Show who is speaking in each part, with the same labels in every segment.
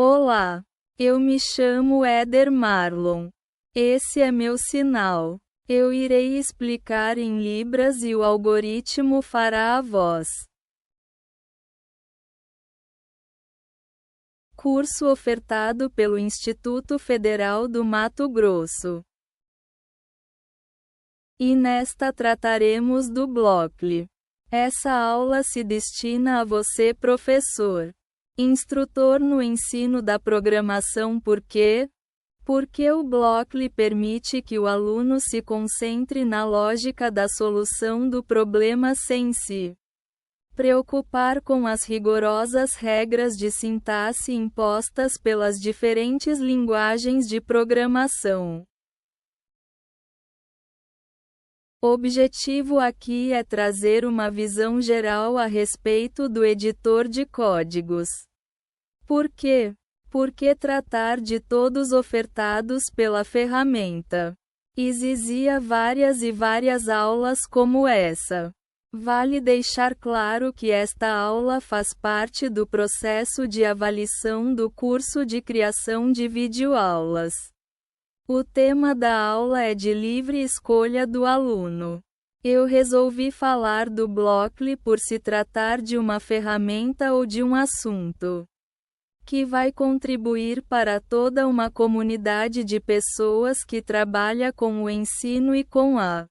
Speaker 1: Olá, eu me chamo Éder Marlon. Esse é meu sinal. Eu irei explicar em Libras e o algoritmo fará a voz. Curso ofertado pelo Instituto Federal do Mato Grosso. E nesta trataremos do Blockly. Essa aula se destina a você, professor, instrutor no ensino da programação. Por quê? Porque o Blockly permite que o aluno se concentre na lógica da solução do problema sem se preocupar com as rigorosas regras de sintaxe impostas pelas diferentes linguagens de programação. O objetivo aqui é trazer uma visão geral a respeito do editor de códigos. Por quê? Porque tratar de todos ofertados pela ferramenta exigia várias e várias aulas como essa. Vale deixar claro que esta aula faz parte do processo de avaliação do curso de criação de videoaulas. O tema da aula é de livre escolha do aluno. Eu resolvi falar do Blockly por se tratar de uma ferramenta ou de um assunto que vai contribuir para toda uma comunidade de pessoas que trabalha com o ensino e com a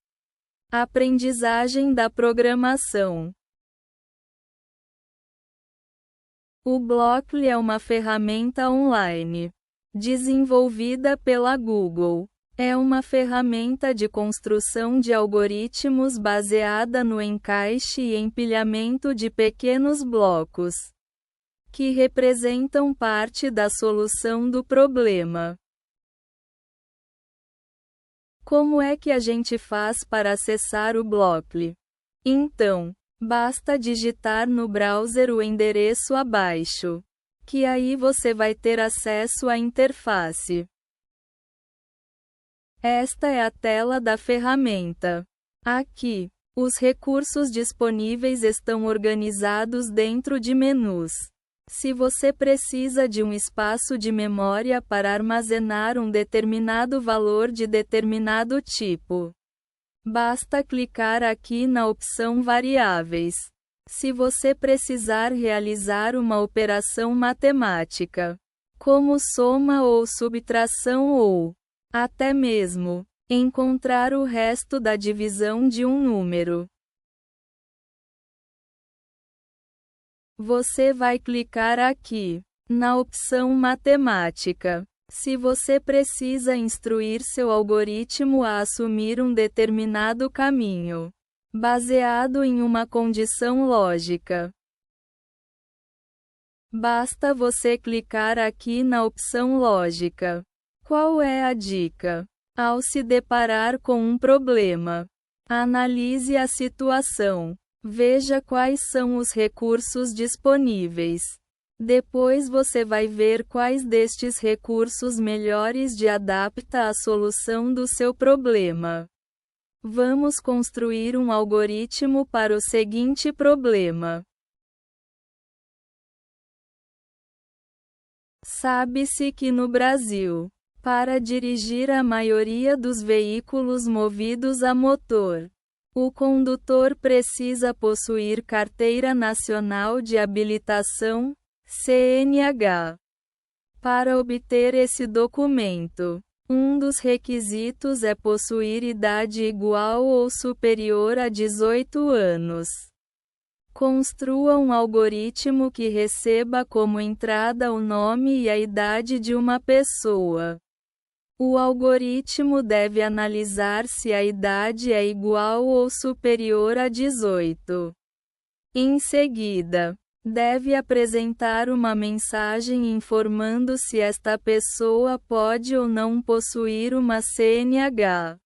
Speaker 1: aprendizagem da programação. O Blockly é uma ferramenta online desenvolvida pela Google. É uma ferramenta de construção de algoritmos baseada no encaixe e empilhamento de pequenos blocos que representam parte da solução do problema. Como é que a gente faz para acessar o Blockly? Então, basta digitar no browser o endereço abaixo, que aí você vai ter acesso à interface. Esta é a tela da ferramenta. Aqui, os recursos disponíveis estão organizados dentro de menus. Se você precisa de um espaço de memória para armazenar um determinado valor de determinado tipo, basta clicar aqui na opção Variáveis. Se você precisar realizar uma operação matemática, como soma ou subtração ou, até mesmo, encontrar o resto da divisão de um número, você vai clicar aqui, na opção Matemática. Se você precisa instruir seu algoritmo a assumir um determinado caminho, baseado em uma condição lógica, basta você clicar aqui na opção Lógica. Qual é a dica? Ao se deparar com um problema, analise a situação. Veja quais são os recursos disponíveis. Depois você vai ver quais destes recursos melhores de adapta à solução do seu problema. Vamos construir um algoritmo para o seguinte problema. Sabe-se que no Brasil, para dirigir a maioria dos veículos movidos a motor, o condutor precisa possuir Carteira Nacional de Habilitação, CNH. Para obter esse documento, um dos requisitos é possuir idade igual ou superior a 18 anos. Construa um algoritmo que receba como entrada o nome e a idade de uma pessoa. O algoritmo deve analisar se a idade é igual ou superior a 18. Em seguida, deve apresentar uma mensagem informando se esta pessoa pode ou não possuir uma CNH.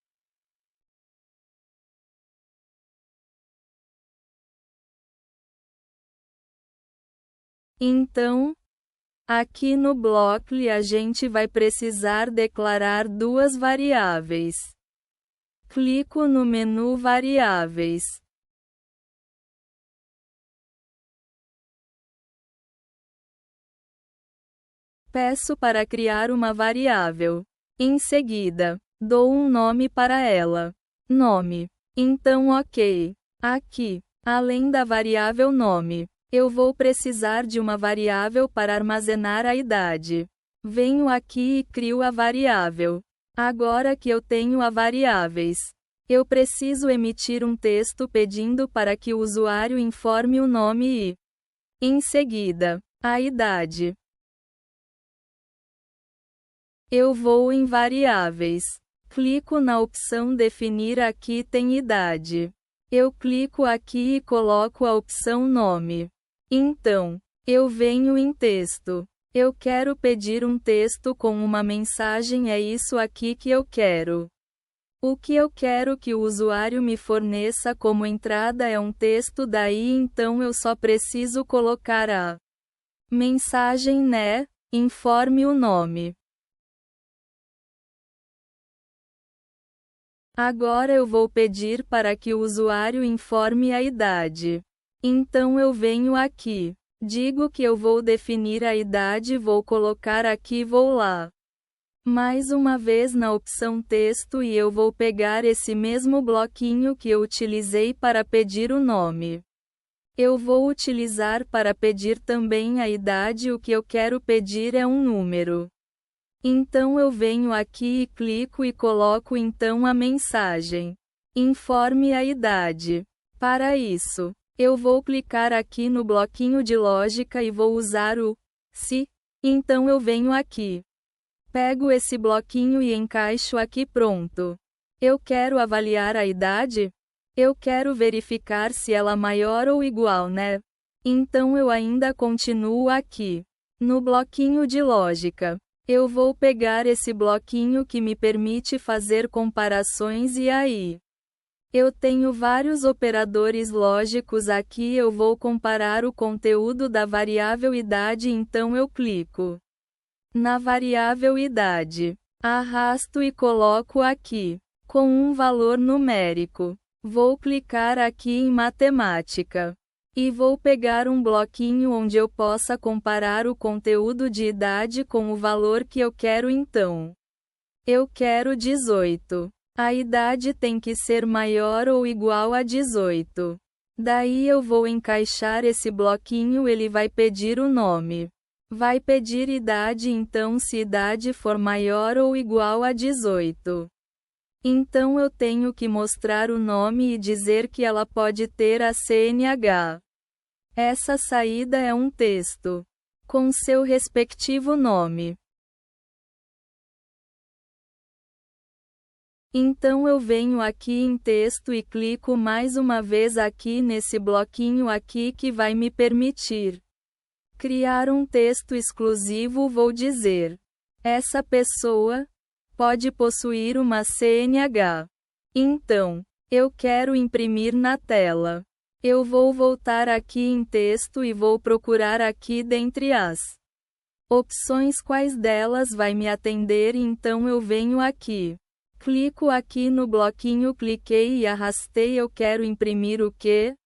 Speaker 1: Então, aqui no Blockly a gente vai precisar declarar duas variáveis. Clico no menu Variáveis. Peço para criar uma variável. Em seguida, dou um nome para ela. Nome. Então ok. Aqui, além da variável nome, eu vou precisar de uma variável para armazenar a idade. Venho aqui e crio a variável. Agora que eu tenho a variáveis, eu preciso emitir um texto pedindo para que o usuário informe o nome e, em seguida, a idade. Eu vou em variáveis. Clico na opção definir, aqui tem idade. Eu clico aqui e coloco a opção nome. Então, eu venho em texto. Eu quero pedir um texto com uma mensagem, é isso aqui que eu quero. O que eu quero que o usuário me forneça como entrada é um texto, daí então eu só preciso colocar a mensagem, né? Informe o nome. Agora eu vou pedir para que o usuário informe a idade. Então eu venho aqui. Digo que eu vou definir a idade, vou colocar aqui, vou lá. Mais uma vez na opção texto e eu vou pegar esse mesmo bloquinho que eu utilizei para pedir o nome. Eu vou utilizar para pedir também a idade, o que eu quero pedir é um número. Então eu venho aqui e clico e coloco então a mensagem. Informe a idade. Para isso, eu vou clicar aqui no bloquinho de lógica e vou usar o se. Então eu venho aqui. Pego esse bloquinho e encaixo aqui, pronto. Eu quero avaliar a idade? Eu quero verificar se ela é maior ou igual, né? Então eu ainda continuo aqui. No bloquinho de lógica. Eu vou pegar esse bloquinho que me permite fazer comparações e aí. Eu tenho vários operadores lógicos aqui, eu vou comparar o conteúdo da variável idade, então eu clico na variável idade, arrasto e coloco aqui, com um valor numérico. Vou clicar aqui em matemática. E vou pegar um bloquinho onde eu possa comparar o conteúdo de idade com o valor que eu quero então. Eu quero 18. A idade tem que ser maior ou igual a 18. Daí eu vou encaixar esse bloquinho, ele vai pedir o nome. Vai pedir idade, então se idade for maior ou igual a 18. Então eu tenho que mostrar o nome e dizer que ela pode ter a CNH. Essa saída é um texto com seu respectivo nome. Então eu venho aqui em texto e clico mais uma vez aqui nesse bloquinho aqui que vai me permitir criar um texto exclusivo. Vou dizer: essa pessoa pode possuir uma CNH. Então, eu quero imprimir na tela. Eu vou voltar aqui em texto e vou procurar aqui dentre as opções quais delas vai me atender, então eu venho aqui. Clico aqui no bloquinho, cliquei e arrastei, eu quero imprimir o quê?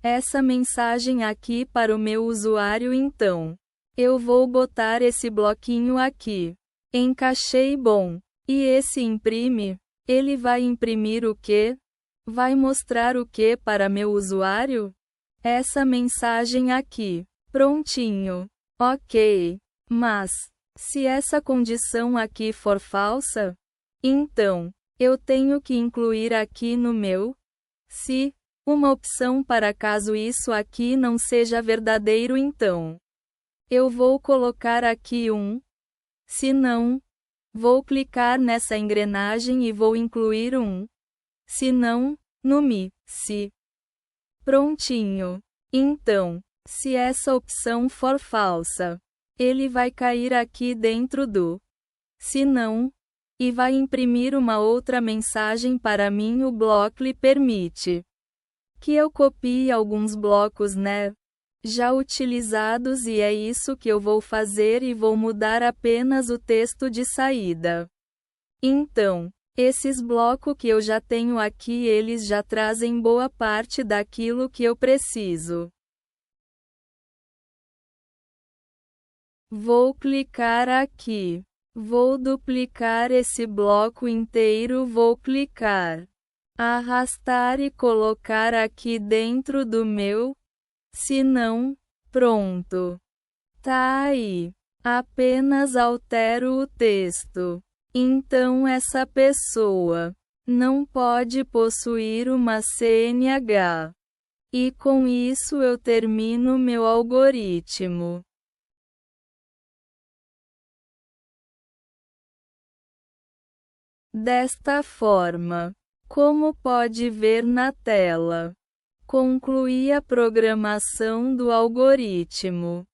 Speaker 1: Essa mensagem aqui para o meu usuário, então. Eu vou botar esse bloquinho aqui. Encaixei, bom. E esse imprime? Ele vai imprimir o quê? Vai mostrar o que para meu usuário? Essa mensagem aqui. Prontinho. Ok. Mas, se essa condição aqui for falsa, então, eu tenho que incluir aqui no meu se uma opção para caso isso aqui não seja verdadeiro, então. Eu vou colocar aqui um. Se não, vou clicar nessa engrenagem e vou incluir um. Se não, no me, se. Prontinho. Então, se essa opção for falsa, ele vai cair aqui dentro do se não, e vai imprimir uma outra mensagem para mim. O bloco lhe permite que eu copie alguns blocos, né? Já utilizados, e é isso que eu vou fazer e vou mudar apenas o texto de saída. Então, esses blocos que eu já tenho aqui, eles já trazem boa parte daquilo que eu preciso. Vou clicar aqui. Vou duplicar esse bloco inteiro. Vou clicar, arrastar e colocar aqui dentro do meu. Se não, pronto. Tá aí. Apenas altero o texto. Então essa pessoa não pode possuir uma CNH. E com isso eu termino meu algoritmo. Desta forma, como pode ver na tela, concluí a programação do algoritmo.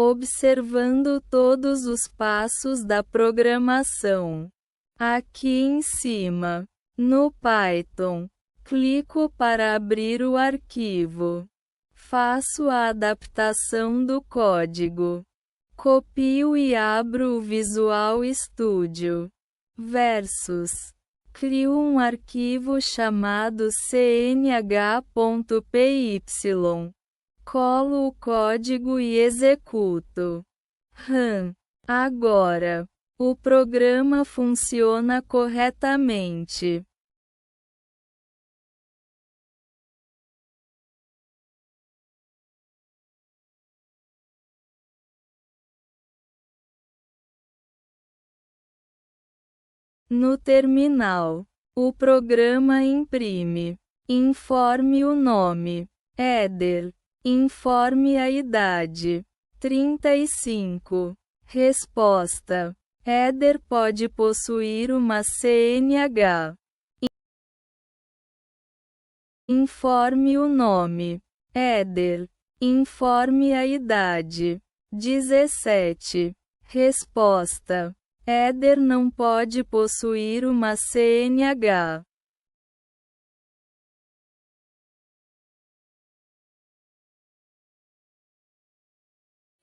Speaker 1: Observando todos os passos da programação. Aqui em cima, no Python, clico para abrir o arquivo. Faço a adaptação do código. Copio e abro o Visual Studio. Versus. Crio um arquivo chamado cnh.py. Colo o código e executo. Agora, o programa funciona corretamente. No terminal, o programa imprime. Informe o nome. Éder. Informe a idade. 35. Resposta. Éder pode possuir uma CNH. Informe o nome. Éder. Informe a idade. 17. Resposta. Éder não pode possuir uma CNH.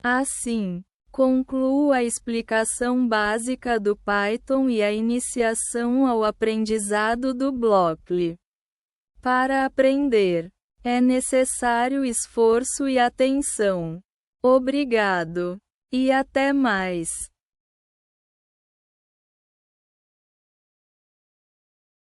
Speaker 1: Assim, concluo a explicação básica do Python e a iniciação ao aprendizado do Blockly. Para aprender, é necessário esforço e atenção. Obrigado. E até mais.